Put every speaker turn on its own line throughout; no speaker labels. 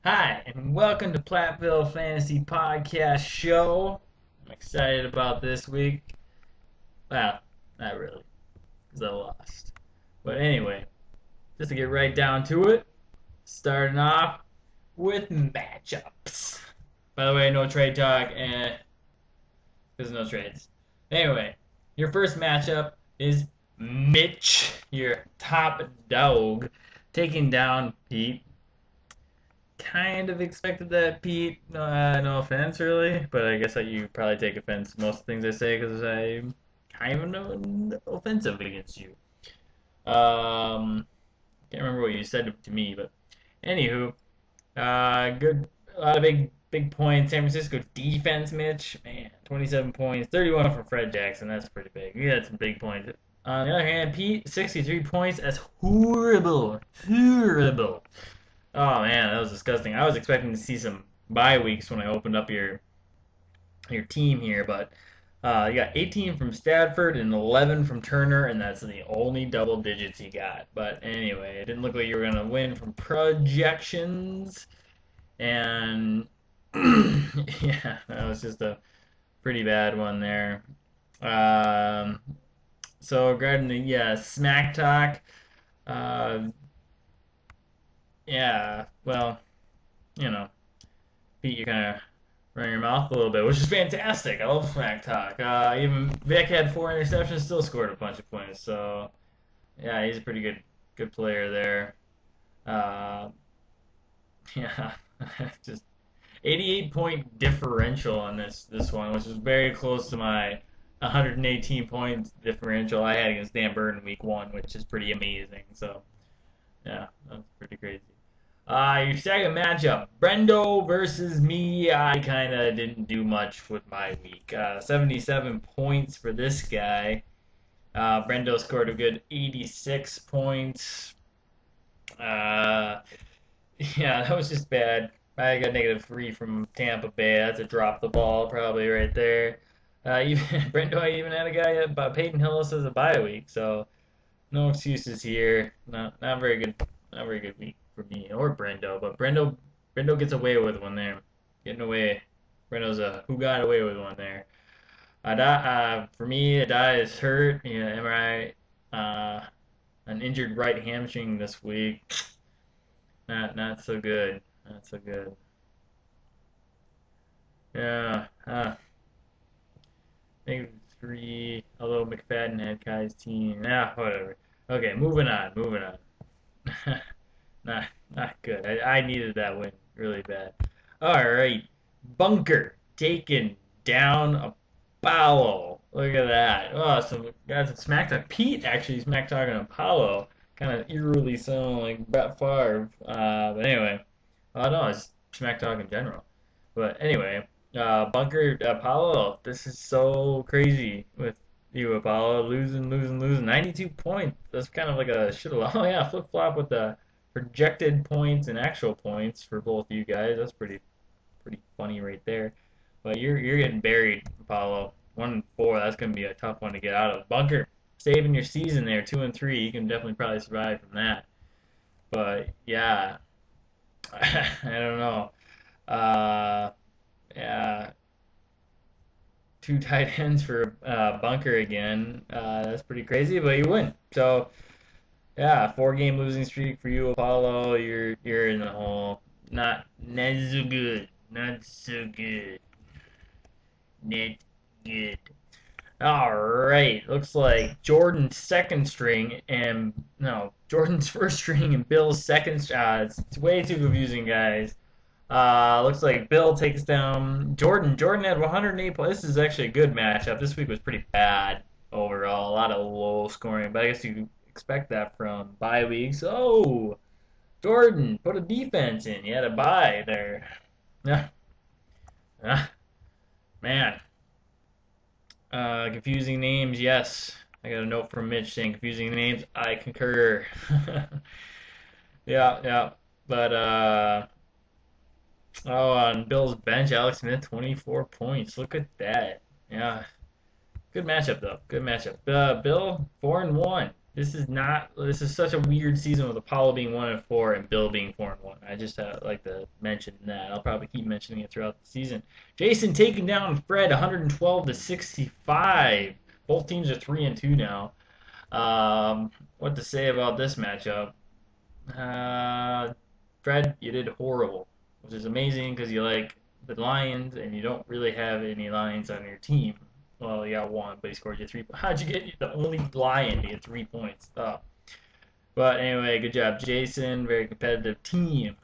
Hi, and welcome to Platteville Fantasy Podcast Show. I'm excited about this week. Well, not really, because I lost. But anyway, just to get right down to it, starting off with matchups. By the way, no trade talk, and there's no trades. Anyway, your first matchup is Mitch, your top dog, taking down Pete. Kind of expected that, Pete. No offense, really, but I guess that you probably take offense to most things I say because I'm kind of offensive against you. Can't remember what you said to me, but anywho, good, a lot of big points. San Francisco defense, Mitch, man, 27 points, 31 from Fred Jackson. That's pretty big. We had some big points. On the other hand, Pete, 63 points. That's horrible, horrible. Oh man, that was disgusting. I was expecting to see some bye weeks when I opened up your team here, but you got 18 from Stafford and 11 from Turner, and that's the only double digits you got. But anyway, it didn't look like you were gonna win from projections, and yeah, that was just a pretty bad one there. Um, so regarding the smack talk, uh, yeah, well, you know. Pete, you kind of run your mouth a little bit, which is fantastic. I love smack talk. Even Vic had 4 interceptions, still scored a bunch of points. So yeah, he's a pretty good player there. Uh, yeah, just 88 point differential on this one, which is very close to my 118 point differential I had against Dan Burton week 1, which is pretty amazing. So yeah, that's pretty crazy. Your second matchup, Brendo versus me. I kind of didn't do much with my week. 77 points for this guy. Brendo scored a good 86 points. Uh, yeah, that was just bad. I got -3 from Tampa Bay. That's a drop the ball probably right there. Even Brendo, I even had a guy about Peyton Hillis as a bye week, so no excuses here. Not very good. Not very good week for me or Brendo, but Brendo gets away with one there. Getting away. Brendo's a who got away with one there. For me, Adai is hurt. Yeah, MRI, an injured right hamstring this week. Not so good. Not so good. Yeah. Maybe 3. Although McFadden had Kai's team. Yeah, whatever. Okay, moving on. Moving on. Not not good. I needed that win really bad. All right, Bunker taking down Apollo. Look at that. Oh, some guys at smack talk. Pete actually smack talking Apollo. Kind of eerily sounding like Brett Favre. But anyway, no, it's smack talk in general. But anyway, Bunker Apollo. This is so crazy with you, Apollo. Losing. 92 points. That's kind of like a shit. Oh yeah, flip flop with the projected points and actual points for both you guys. That's pretty funny right there. But you're getting buried, Apollo. 1-4. That's gonna be a tough one to get out of. Bunker saving your season there, 2-3. You can definitely probably survive from that. But yeah, I don't know. Uh, yeah, 2 tight ends for Bunker again. That's pretty crazy, but you win. So yeah, 4 game losing streak for you, Apollo. You're in the hole. Not so good. Not so good. Not good. All right. Looks like Jordan's second string and no, Jordan's first string and Bill's second. It's way too confusing, guys. Looks like Bill takes down Jordan. Jordan had 108 points. This is actually a good matchup. This week was pretty bad overall. A lot of low scoring, but I guess you expect that from bye weeks. Oh, Jordan, put a defense in. You had a bye there. Yeah. Man. Confusing names, yes. I got a note from Mitch saying confusing names. I concur. Yeah. But on Bill's bench, Alex Smith, 24 points. Look at that. Yeah. Good matchup though. Good matchup. Bill, 4-1. This is such a weird season with Apollo being 1-4 and Bill being 4-1. I just like to mention that. I'll probably keep mentioning it throughout the season. Jason taking down Fred 112-65. Both teams are 3-2 now. What to say about this matchup? Fred, you did horrible, which is amazing because you like the Lions and you don't really have any Lions on your team. Well, you got one, but he scored you 3 points. How'd you get the only Lion to get 3 points? But anyway, good job, Jason. Very competitive team.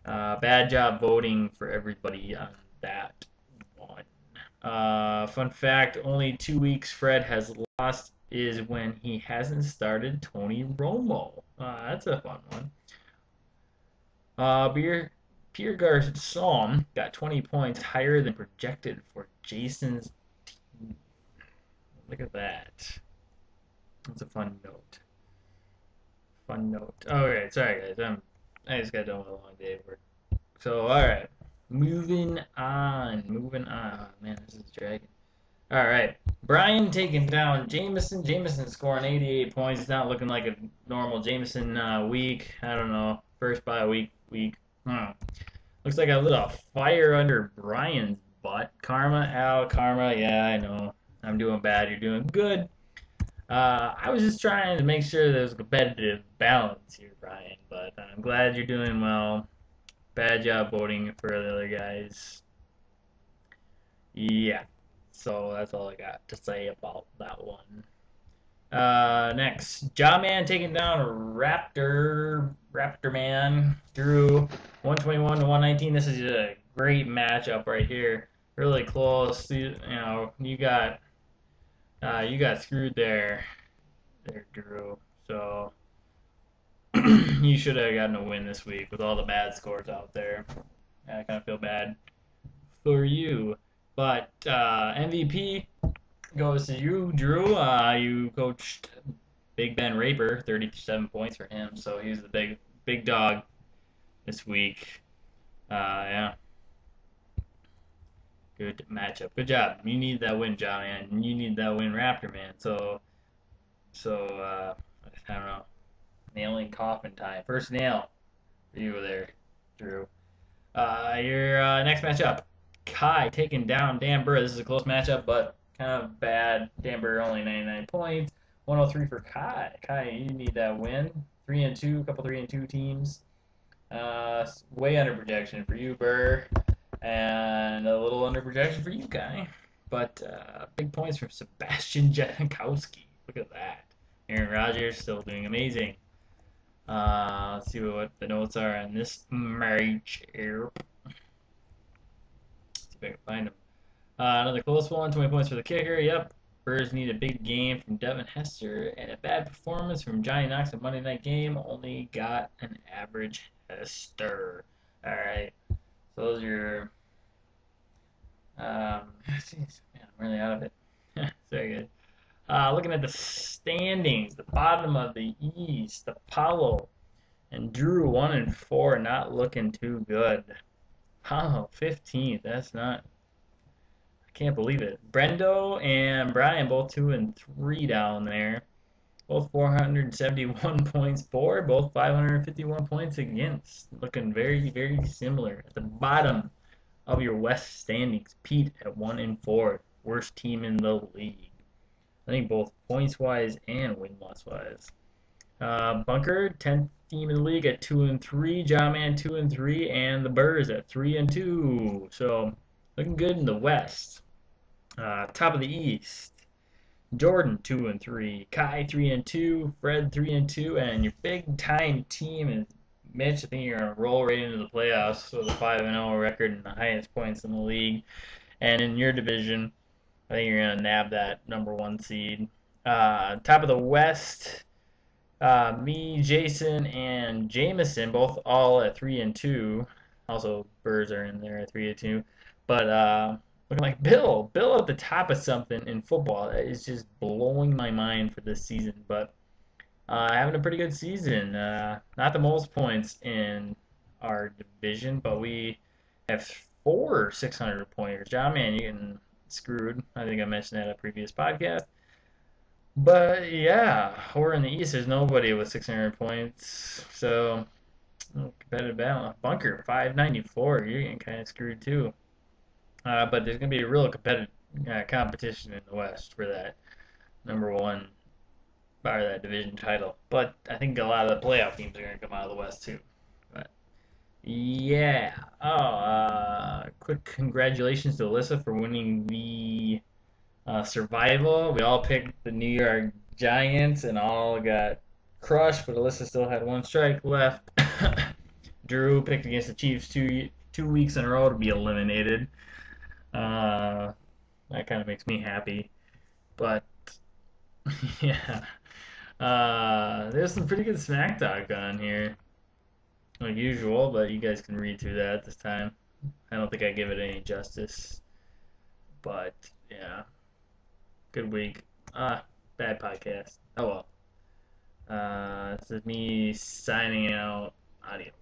Bad job voting for everybody on that one. Fun fact, only 2 weeks Fred has lost is when he hasn't started Tony Romo. That's a fun one. Pierre Garçon got 20 points higher than projected for Jason's team. Look at that. That's a fun note. Fun note. Alright, sorry guys. I just got done with a long day of work. So, alright. Moving on. Oh, man, this is dragging. Alright. Brian taking down Jameson. Jameson scoring 88 points. It's not looking like a normal Jameson week. I don't know. First bye week. Looks like I lit a fire under Brian's butt. Karma. Yeah, I know. I'm doing bad. You're doing good. I was just trying to make sure there's a competitive balance here, Brian. But I'm glad you're doing well. Bad job voting for the other guys. Yeah. So that's all I got to say about that one. Next, Jawman taking down Raptor Man. Drew 121-119. This is a great matchup right here. Really close. You got screwed there, Drew. So you should have gotten a win this week with all the bad scores out there. I kind of feel bad for you, but MVP goes to you, Drew. You coached Big Ben Raper, 37 points for him, so he's the big dog this week. Yeah. Good matchup. Good job. You need that win, John, man. You need that win, Raptor, man. So I don't know. Nailing coffin time. First nail for you there, Drew. Your next matchup. Kai taking down Dan Burr. This is a close matchup, but kind of bad. Dan Burr only 99 points. 103 for Kai. Kai, you need that win. 3-2, a couple 3-2 teams. Way under projection for you, Burr. And a little under projection for you, Kai. But big points from Sebastian Janikowski. Look at that. Aaron Rodgers still doing amazing. Let's see what the notes are on this match here. See if I can find them. Another close one, 20 points for the kicker. Yep. Birds need a big game from Devin Hester and a bad performance from Johnny Knox in Monday Night Game. Only got an average Hester. All right. So those are your. Jeez, man, I'm really out of it. Very good. Looking at the standings, the bottom of the East, Apollo and Drew 1-4, not looking too good. Apollo 15th. That's not. I can't believe it. Brendo and Brian both 2-3 down there. Both 471 points for, both 551 points against. Looking very, very similar. At the bottom of your West standings, Pete at 1-4, worst team in the league. I think both points-wise and win-loss-wise. Bunker, 10th team in the league at 2-3. Jawman 2-3, and the Burrs at 3-2. So looking good in the West. Top of the East. Jordan 2-3, Kai 3-2, Fred 3-2, and your big-time team is Mitch. I think you're gonna roll right into the playoffs with a 5-0 record and the highest points in the league. And in your division, I think you're gonna nab that #1 seed. Top of the West, me, Jason, and Jameson both all at 3-2. Also, Burrs are in there at 3-2. But looking like Bill at the top of something in football. That is just blowing my mind for this season. But having a pretty good season. Not the most points in our division, but we have 4 600 pointers. John, man, you getting screwed. I think I mentioned that in a previous podcast. But yeah, we're in the East. There's nobody with 600 points. So competitive battle. Bunker 594. You're getting kind of screwed too. But there's gonna be a real competitive competition in the West for that number one or that division title. But I think a lot of the playoff teams are gonna come out of the West too. But yeah. Oh, quick congratulations to Alyssa for winning the survival. We all picked the New York Giants and all got crushed, but Alyssa still had one strike left. Drew picked against the Chiefs 2 weeks in a row to be eliminated. Uh, that kind of makes me happy. But yeah, there's some pretty good smack talk on here, like usual. But you guys can read through that this time. I don't think I give it any justice. But yeah, good week. Bad podcast. Oh well. This is me signing out. Adios.